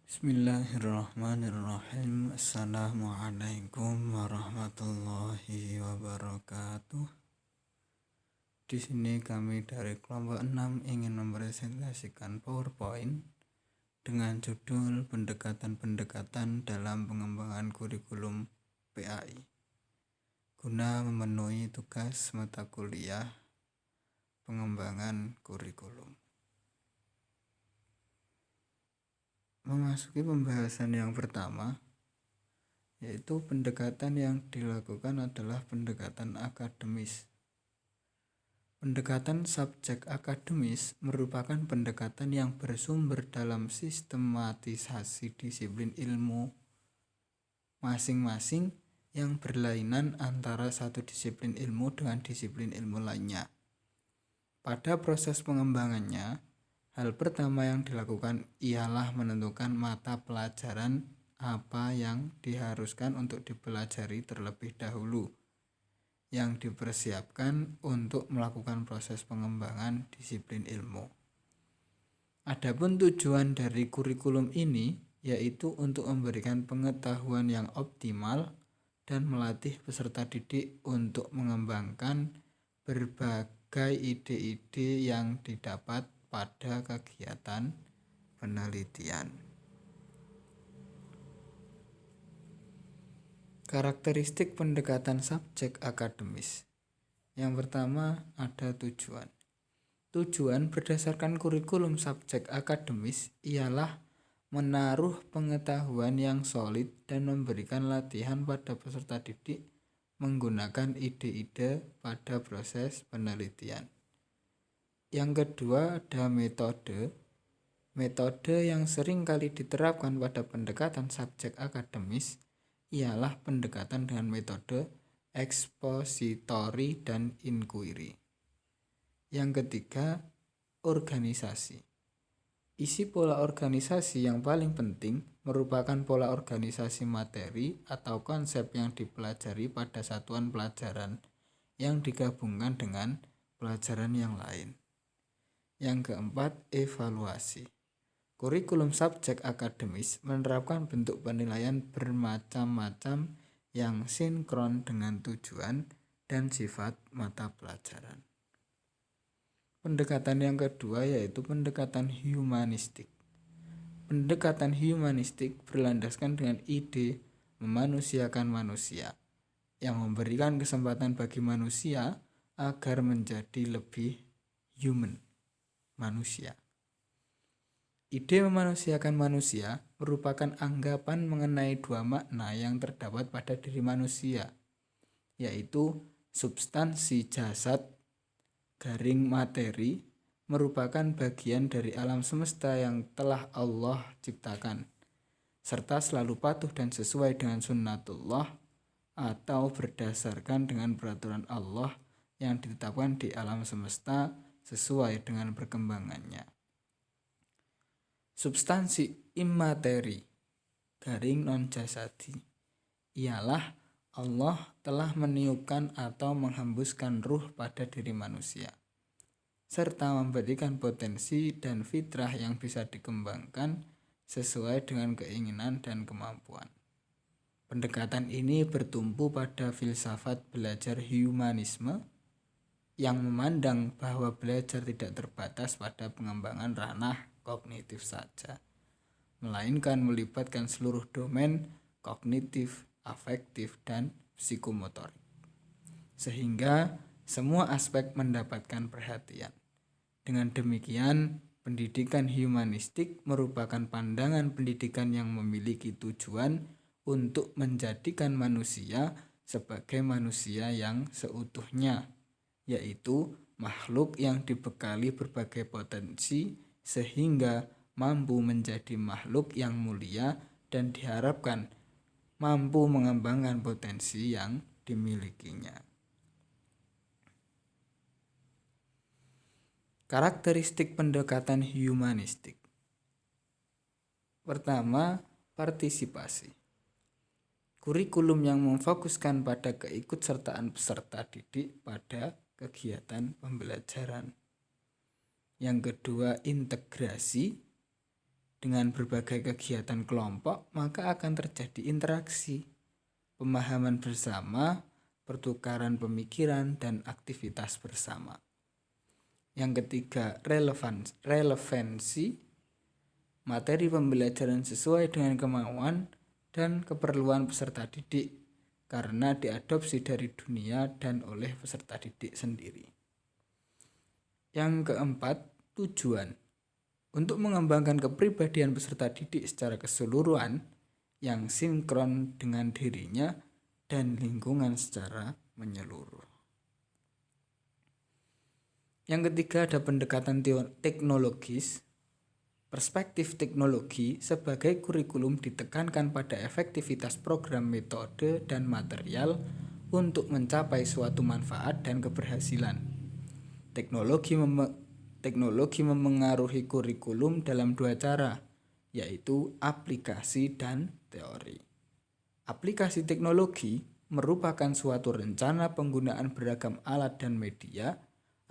Bismillahirrahmanirrahim. Assalamualaikum warahmatullahi wabarakatuh. Di sini kami dari kelompok 6 ingin mempresentasikan PowerPoint dengan judul pendekatan-pendekatan dalam pengembangan kurikulum PAI guna memenuhi tugas mata kuliah pengembangan kurikulum. Memasuki pembahasan yang pertama, yaitu pendekatan yang dilakukan adalah pendekatan akademis. Pendekatan subjek akademis merupakan pendekatan yang bersumber dalam sistematisasi disiplin ilmu masing-masing yang berlainan antara satu disiplin ilmu dengan disiplin ilmu lainnya. Pada proses pengembangannya, hal pertama yang dilakukan ialah menentukan mata pelajaran apa yang diharuskan untuk dipelajari terlebih dahulu, yang dipersiapkan untuk melakukan proses pengembangan disiplin ilmu. Adapun tujuan dari kurikulum ini yaitu untuk memberikan pengetahuan yang optimal dan melatih peserta didik untuk mengembangkan berbagai ide-ide yang didapat pada kegiatan penelitian. Karakteristik pendekatan subjek akademis. Yang pertama ada tujuan. Tujuan berdasarkan kurikulum subjek akademis ialah menaruh pengetahuan yang solid dan memberikan latihan pada peserta didik menggunakan ide-ide pada proses penelitian. Yang kedua ada metode. Metode yang sering kali diterapkan pada pendekatan subjek akademis ialah pendekatan dengan metode expository dan inquiry. Yang ketiga, organisasi. Isi pola organisasi yang paling penting merupakan pola organisasi materi atau konsep yang dipelajari pada satuan pelajaran yang digabungkan dengan pelajaran yang lain. Yang keempat, evaluasi. Kurikulum subjek akademis menerapkan bentuk penilaian bermacam-macam yang sinkron dengan tujuan dan sifat mata pelajaran. Pendekatan yang kedua yaitu pendekatan humanistik. Pendekatan humanistik berlandaskan dengan ide memanusiakan manusia, yang memberikan kesempatan bagi manusia agar menjadi lebih human, manusia. Ide memanusiakan manusia merupakan anggapan mengenai dua makna yang terdapat pada diri manusia, yaitu substansi jasad garing materi merupakan bagian dari alam semesta yang telah Allah ciptakan, serta selalu patuh dan sesuai dengan sunnatullah atau berdasarkan dengan peraturan Allah yang ditetapkan di alam semesta sesuai dengan perkembangannya. Substansi immateri garing non-jasadi ialah Allah telah meniupkan atau menghembuskan ruh pada diri manusia, serta memberikan potensi dan fitrah yang bisa dikembangkan sesuai dengan keinginan dan kemampuan. Pendekatan ini bertumpu pada filsafat belajar humanisme yang memandang bahwa belajar tidak terbatas pada pengembangan ranah kognitif saja, melainkan melibatkan seluruh domain kognitif, afektif, dan psikomotorik, sehingga semua aspek mendapatkan perhatian. Dengan demikian, pendidikan humanistik merupakan pandangan pendidikan yang memiliki tujuan untuk menjadikan manusia sebagai manusia yang seutuhnya, yaitu makhluk yang dibekali berbagai potensi sehingga mampu menjadi makhluk yang mulia dan diharapkan mampu mengembangkan potensi yang dimilikinya. Karakteristik pendekatan humanistik. Pertama, partisipasi. Kurikulum yang memfokuskan pada keikutsertaan peserta didik pada kegiatan pembelajaran. Yang kedua, integrasi. Dengan berbagai kegiatan kelompok, maka akan terjadi interaksi, pemahaman bersama, pertukaran pemikiran, dan aktivitas bersama. Yang ketiga, relevansi. Materi pembelajaran sesuai dengan kemauan dan keperluan peserta didik karena diadopsi dari dunia dan oleh peserta didik sendiri. Yang keempat, tujuan. Untuk mengembangkan kepribadian peserta didik secara keseluruhan yang sinkron dengan dirinya dan lingkungan secara menyeluruh. Yang ketiga, ada pendekatan teknologis. Perspektif teknologi sebagai kurikulum ditekankan pada efektivitas program, metode, dan material untuk mencapai suatu manfaat dan keberhasilan. Teknologi memengaruhi kurikulum dalam dua cara, yaitu aplikasi dan teori. Aplikasi teknologi merupakan suatu rencana penggunaan beragam alat dan media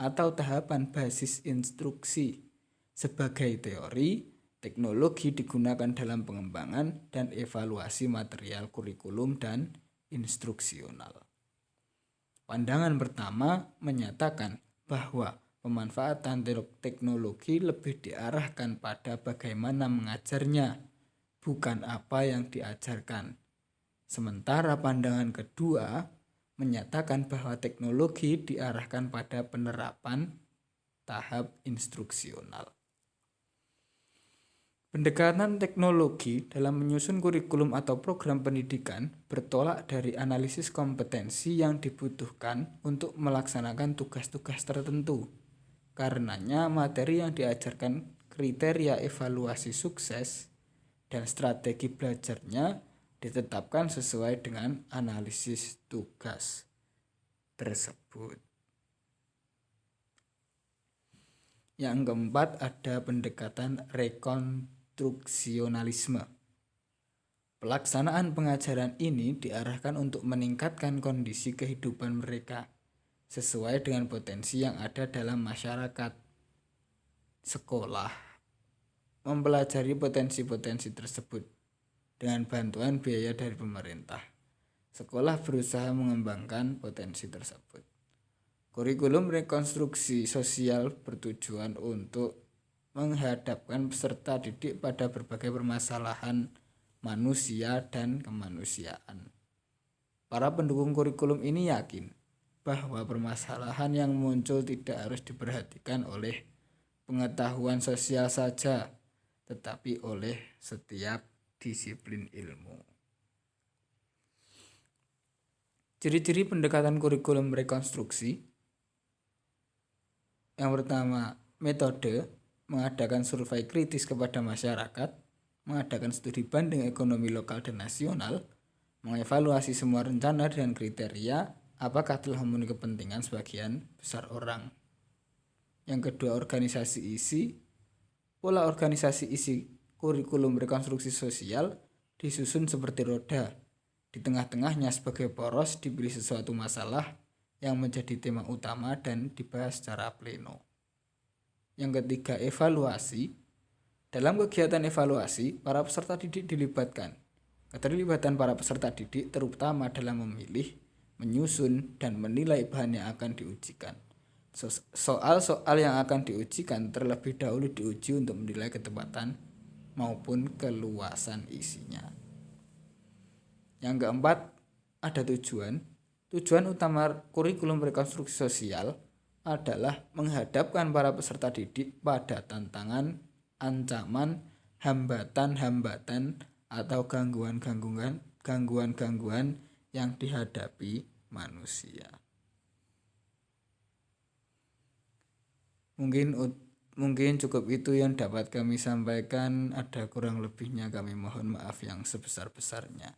atau tahapan basis instruksi. Sebagai teori, teknologi digunakan dalam pengembangan dan evaluasi material kurikulum dan instruksional. Pandangan pertama menyatakan bahwa pemanfaatan teknologi lebih diarahkan pada bagaimana mengajarnya, bukan apa yang diajarkan. Sementara pandangan kedua menyatakan bahwa teknologi diarahkan pada penerapan tahap instruksional. Pendekatan teknologi dalam menyusun kurikulum atau program pendidikan bertolak dari analisis kompetensi yang dibutuhkan untuk melaksanakan tugas-tugas tertentu. Karenanya, materi yang diajarkan, kriteria evaluasi sukses, dan strategi belajarnya ditetapkan sesuai dengan analisis tugas tersebut. Yang keempat, ada pendekatan rekonstruksionalisme. Pelaksanaan pengajaran ini diarahkan untuk meningkatkan kondisi kehidupan mereka sesuai dengan potensi yang ada dalam masyarakat. Sekolah mempelajari potensi-potensi tersebut dengan bantuan biaya dari pemerintah. Sekolah berusaha mengembangkan potensi tersebut. Kurikulum rekonstruksi sosial bertujuan untuk menghadapkan peserta didik pada berbagai permasalahan manusia dan kemanusiaan. Para pendukung kurikulum ini yakin bahwa permasalahan yang muncul tidak harus diperhatikan oleh pengetahuan sosial saja, tetapi oleh setiap disiplin ilmu. Ciri-ciri pendekatan kurikulum rekonstruksi. Yang pertama, metode mengadakan survei kritis kepada masyarakat, mengadakan studi banding ekonomi lokal dan nasional, mengevaluasi semua rencana dan kriteria apakah telah memenuhi kepentingan sebagian besar orang. Yang kedua, organisasi isi. Pola organisasi isi kurikulum rekonstruksi sosial disusun seperti roda. Di tengah-tengahnya sebagai poros dipilih sesuatu masalah yang menjadi tema utama dan dibahas secara pleno. Yang ketiga, evaluasi. Dalam kegiatan evaluasi, para peserta didik dilibatkan. Keterlibatan para peserta didik terutama dalam memilih, menyusun, dan menilai bahan yang akan diujikan. Soal-soal yang akan diujikan terlebih dahulu diuji untuk menilai ketepatan maupun keluasan isinya. Yang keempat, ada tujuan. Tujuan utama kurikulum rekonstruksi sosial adalah menghadapkan para peserta didik pada tantangan, ancaman, hambatan-hambatan, atau gangguan-gangguan yang dihadapi manusia. Mungkin cukup itu yang dapat kami sampaikan. Ada kurang lebihnya kami mohon maaf yang sebesar-besarnya.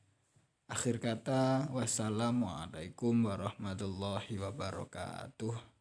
Akhir kata, wassalamualaikum warahmatullahi wabarakatuh.